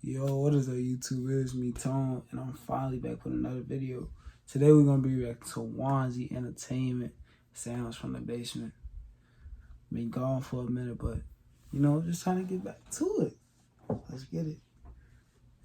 Yo, what is up, YouTube? It's me, Tone, and I'm finally back with another video. Today we're gonna be reacting to Wansee Entertainment sounds from the basement. Been gone for a minute, but just trying to get back to it. Let's get it.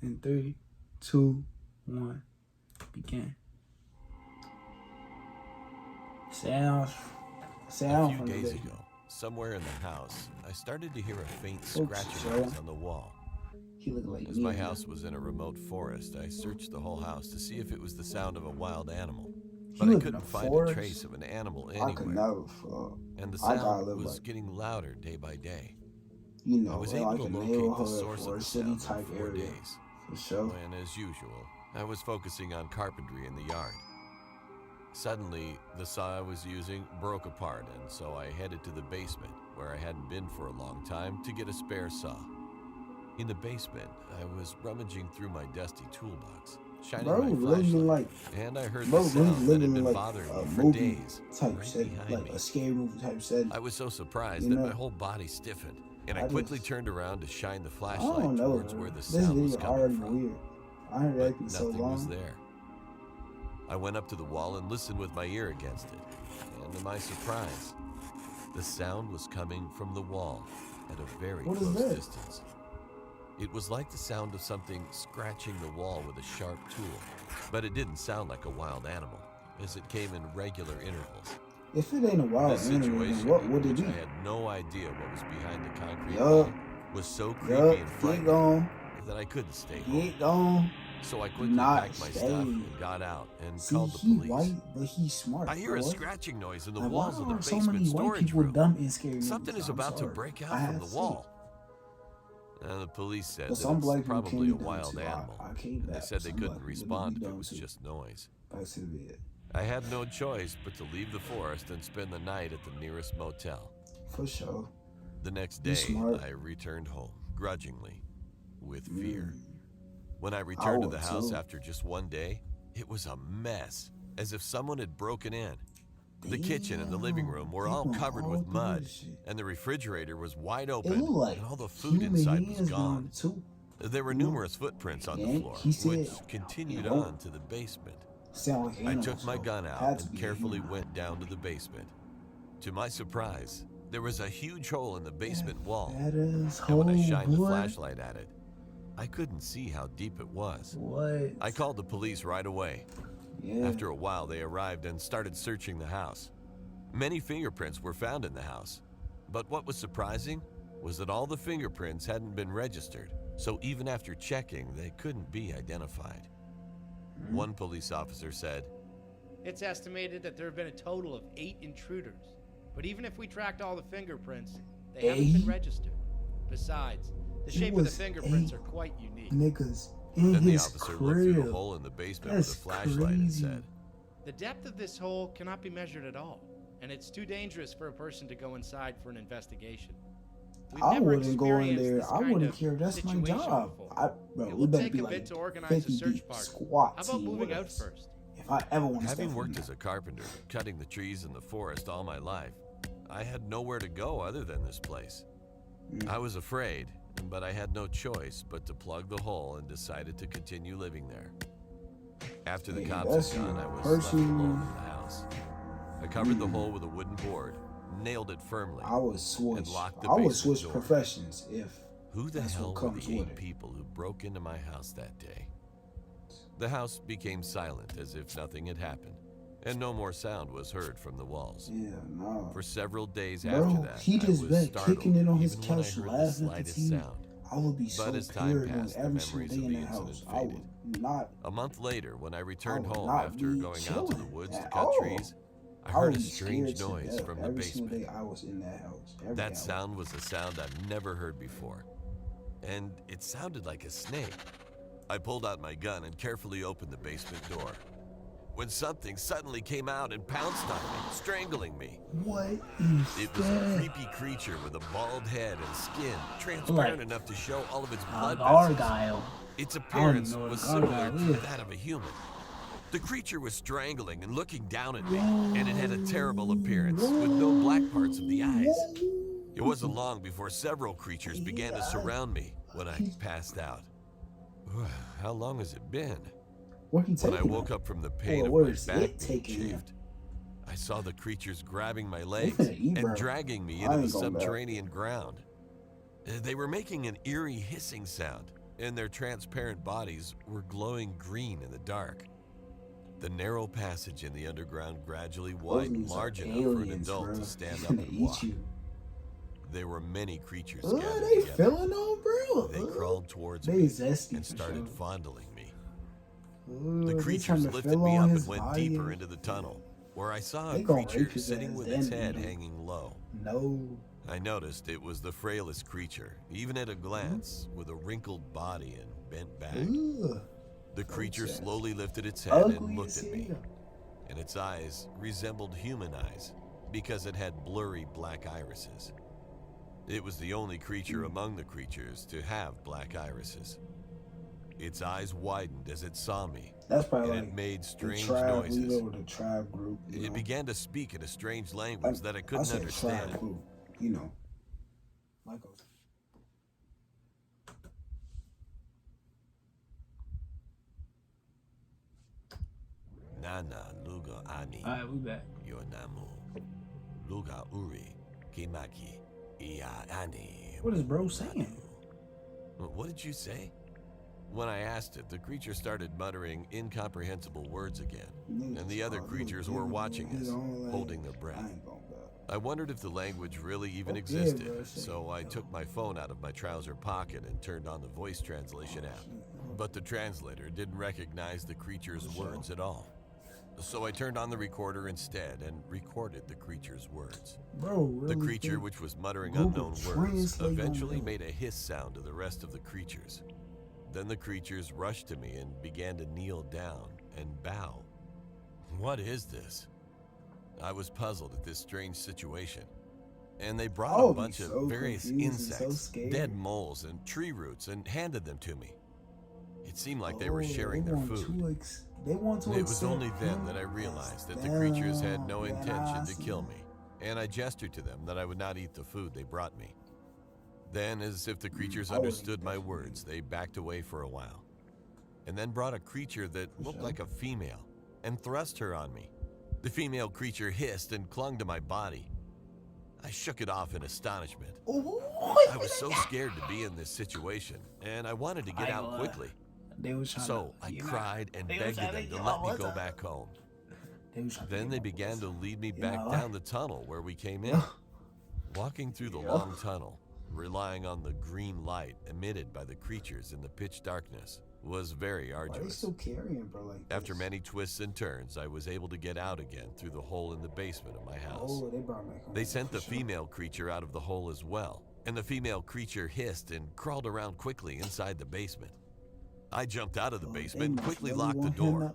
In 3, 2, 1, begin. Sounds A from few the days basement. ago, somewhere in the house, I started to hear a faint scratching noise on the wall. He look like As me. my house was in a remote forest, I searched the whole house to see if it was the sound of a wild animal. But I couldn't find a trace of an animal I could anywhere. never. And the I gotta sound live was like, getting louder day by day. I was in able like to a locate the neighborhood source or of a the city sound type in 4 area. days. For sure. When, as usual, I was focusing on carpentry in the yard. Suddenly, the saw I was using broke apart, and so I headed to the basement, where I hadn't been for a long time, to get a spare saw. In the basement, I was rummaging through my dusty toolbox, shining my flashlight, and I heard the sound that had been bothering me for days, right behind me. A scary movie type setting. I was so surprised that my whole body stiffened, and I quickly turned around to shine the flashlight towards where the sound was coming from. Weird. I heard But that so nothing long. was there. I went up to the wall and listened with my ear against it, and to my surprise, the sound was coming from the wall at a very close distance. It was like the sound of something scratching the wall with a sharp tool, but it didn't sound like a wild animal, as it came in regular intervals. If it ain't a wild animal, then what would it be? I had no idea what was behind the concrete wall was so creepy and frightening that I couldn't stay home. So I quickly packed my stuff and got out and called the police. White, but he's smart. I hear a scratching noise in the like, walls of the so basement many storage white people room. Dumb and scary Something is about to break out from the wall. The police said that it's probably a wild animal. They said they couldn't respond if it was just noise. I had no choice but to leave the forest and spend the night at the nearest motel. For sure. The next day, I returned home, grudgingly, with fear. When I returned to the house after just one day, it was a mess, as if someone had broken in. The kitchen and the living room were all covered with mud, and the refrigerator was wide open, and all the food inside was gone. There were numerous footprints on the floor, which continued on to the basement. I took my gun out and carefully went down to the basement. To my surprise, there was a huge hole in the basement wall, and when I shined the flashlight at it, I couldn't see how deep it was. I called the police right away. After a while, they arrived and started searching the house. Many fingerprints were found in the house, but what was surprising was that all the fingerprints hadn't been registered, so even after checking, they couldn't be identified. One police officer said, "It's estimated that there have been a total of 8 intruders, but even if we tracked all the fingerprints, they haven't been registered. Besides, the shape of the fingerprints are quite unique." Then the officer looked through the hole in the basement with a flashlight and said, "The depth of this hole cannot be measured at all, and it's too dangerous for a person to go inside for an investigation. I wouldn't go in there. I wouldn't care. That's my job. We better be like 50 deep squats. How about moving out first? If I ever want to Having worked as a carpenter, cutting the trees in the forest all my life, I had nowhere to go other than this place. I was afraid, but I had no choice but to plug the hole and decided to continue living there. After the cops had gone, I was left alone in the house. I covered the hole with a wooden board, nailed it firmly, and locked the basement door. Professions if Who the hell were the 8 people who broke into my house that day? The house became silent as if nothing had happened, and no more sound was heard from the walls. For several days after that, he just I was been startled kicking it on his even when I couch, heard the laughing at slightest the TV. sound. I would be so But as time paranoid passed, the every single memories day of in the the incident house. I faded. would not. A month later, when I returned would home not after be going out to the chilling woods to at cut all. trees, I I heard would a be strange scared to noise death from the every single basement. day I was in that house. That sound was a sound I've never heard before, and it sounded like a snake. I pulled out my gun and carefully opened the basement door, when something suddenly came out and pounced on me, strangling me. What is It was a creepy creature with a bald head and skin transparent enough to show all of its blood vessels. Its appearance was similar to that of a human. The creature was strangling and looking down at me, and it had a terrible appearance with no black parts of the eyes. It wasn't long before several creatures began to surround me when I passed out. How long has it been? What he When I taking woke him? up from the pain Or of where's my back it being taking him? chafed, I saw the creatures grabbing my They legs finna eat, and bro. dragging me I into the ain't going back. subterranean ground. They were making an eerie hissing sound, and their transparent bodies were glowing green in the dark. The narrow passage in the underground gradually widened large enough for an adult to stand up and walk. There were many creatures gathered They together. feeling on, bro. They crawled towards They me zesty and for started sure. fondling me. They The trying creatures to lifted feel me on up his and went body deeper and- into the tunnel, where I saw a They gonna creature rape his sitting ass, with then its eat head him. hanging low. No. I noticed it was the frailest creature, even at a glance, with a wrinkled body and bent back. Ugh. The creature sad. slowly lifted its head Ugly and looked as at me, hell. and its eyes resembled human eyes because it had blurry black irises. It was the only creature among the creatures to have black irises. Its eyes widened as it saw me, That's probably and like it made the strange tribe noises. leader with the tribe group. It began to speak in a strange language that I couldn't said understand. tribe group, you know. Michael. Nana luga ani Alright, we back. yonamu. Luga uri kimaki iya ani. What is bro saying? What did you say? When I asked it, the creature started muttering incomprehensible words again, and the other creatures were watching us, holding their breath. I wondered if the language really even existed, so I took my phone out of my trouser pocket and turned on the voice translation app. But the translator didn't recognize the creature's words at all. So I turned on the recorder instead and recorded the creature's words. The creature, which was muttering unknown words, eventually made a hiss sound to the rest of the creatures. Then the creatures rushed to me and began to kneel down and bow. What is this? I was puzzled at this strange situation. And they brought a bunch of various insects, dead moles, and tree roots and handed them to me. It seemed like they were sharing their food. It was only then that I realized that the creatures had no intention to kill me, and I gestured to them that I would not eat the food they brought me. Then, as if the creatures understood my words, they backed away for a while, and then brought a creature that looked like a female and thrust her on me. The female creature hissed and clung to my body. I shook it off in astonishment. I was so scared to be in this situation, and I wanted to get out quickly. So I cried and begged them to let me go back home. Then they began to lead me back down the tunnel where we came in. Walking through the long tunnel, relying on the green light emitted by the creatures in the pitch darkness, was very arduous. After many twists and turns, I was able to get out again through the hole in the basement of my house. They sent the female creature out of the hole as well, and the female creature hissed and crawled around quickly inside the basement. I jumped out of the basement and quickly locked the door.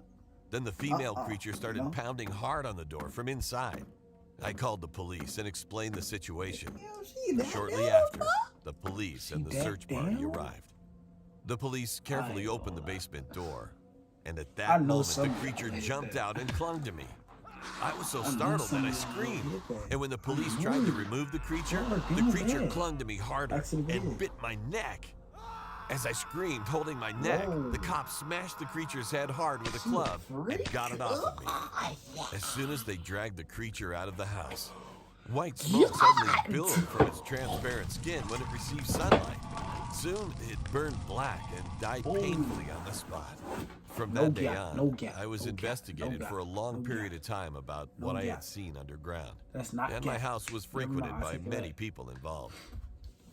Then the female creature started pounding hard on the door from inside. I called the police and explained the situation. Shortly after, the police and the search party arrived. The police carefully opened the basement door, and at that moment, the creature jumped out and clung to me. I was so startled that I screamed, and when the police tried to remove the creature clung to me harder and bit my neck. As I screamed, holding my neck, the cops smashed the creature's head hard with a club and got it off of me. As soon as they dragged the creature out of the house, white smoke suddenly billowed from its transparent skin when it received sunlight. Soon, it burned black and died painfully on the spot. From that day on, I was investigated for a long period of time about what I had seen underground. And my house was frequented by many people involved.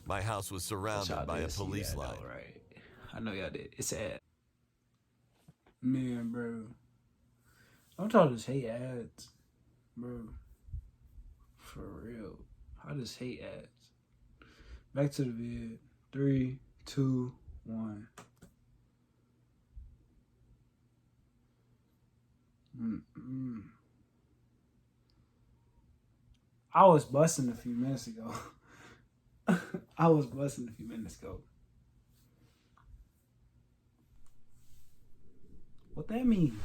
My house was surrounded by a police line. Right. I know y'all did. It's sad. Man, bro. Don't y'all just hate ads, bro. For real. I just hate ads. Back to the vid. 3, 2, 1. I was busting a few minutes ago. What that mean?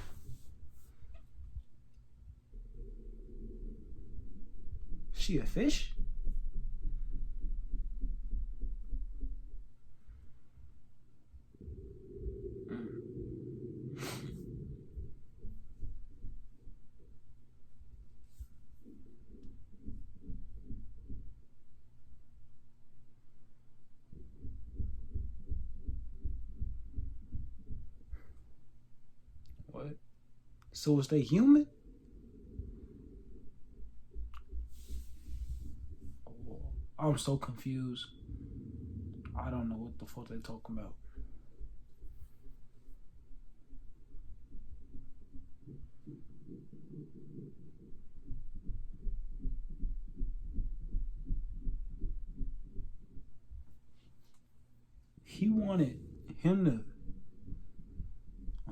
She a fish? So is they human? I'm so confused. I don't know what the fuck they talking about. He wanted him to...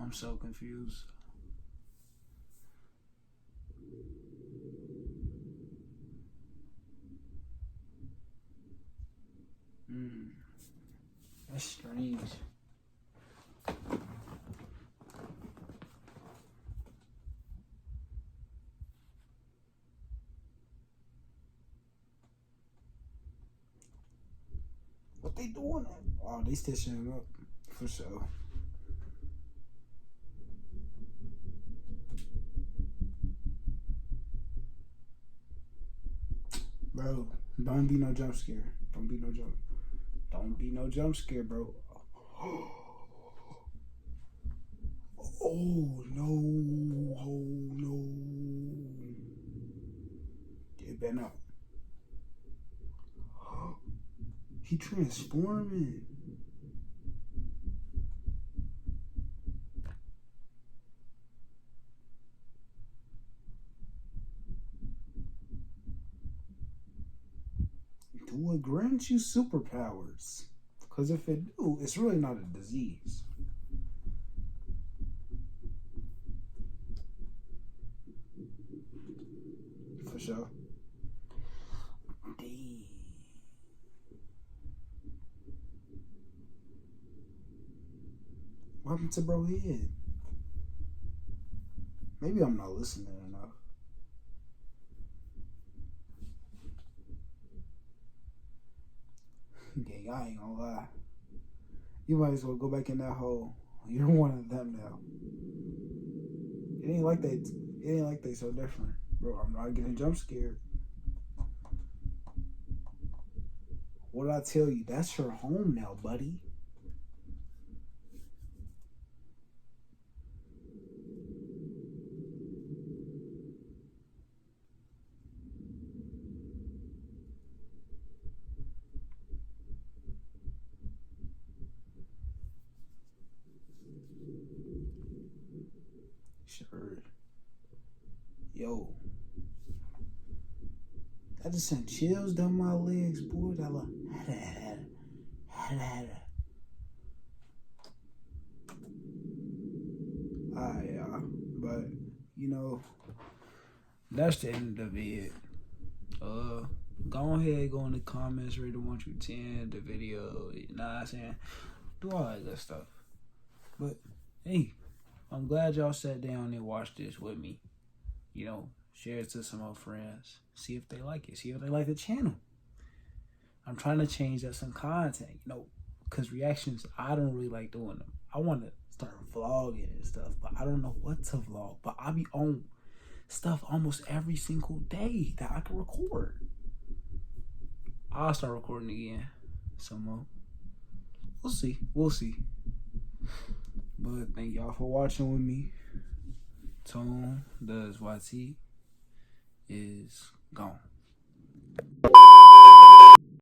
I'm so confused. That's strange. What they doing? Oh, they stitching him up for sure. Bro, don't be no jump scare. Don't be no jump scare, bro. Oh no. Oh no. It been up. He transforming. Do it grant you superpowers? Because if it do, it's really not a disease. For sure. Damn. What happened to bro head? Maybe I'm not listening enough. Yeah, I ain't gonna lie. You might as well go back in that hole. You're one of them now. It ain't like they so different. Bro, I'm not getting jump scared. What did I tell you? That's your home now, buddy. Sure. Yo. That just sent chills down my legs, boy. That like, yeah. But, you know, that's the end of the vid. Go ahead, go in the comments, rate it 1 through 10, the video, you know what I'm saying? Do all that good stuff. But, hey, I'm glad y'all sat down and watched this with me. You know, share it to some more friends. See if they like it. See if they like the channel. I'm trying to change up some content, you know, because reactions, I don't really like doing them. I want to start vlogging and stuff, but I don't know what to vlog. But I be on stuff almost every single day that I can record. I'll start recording again some more. We'll see. We'll see. But thank y'all for watching with me. Tone does YT is gone.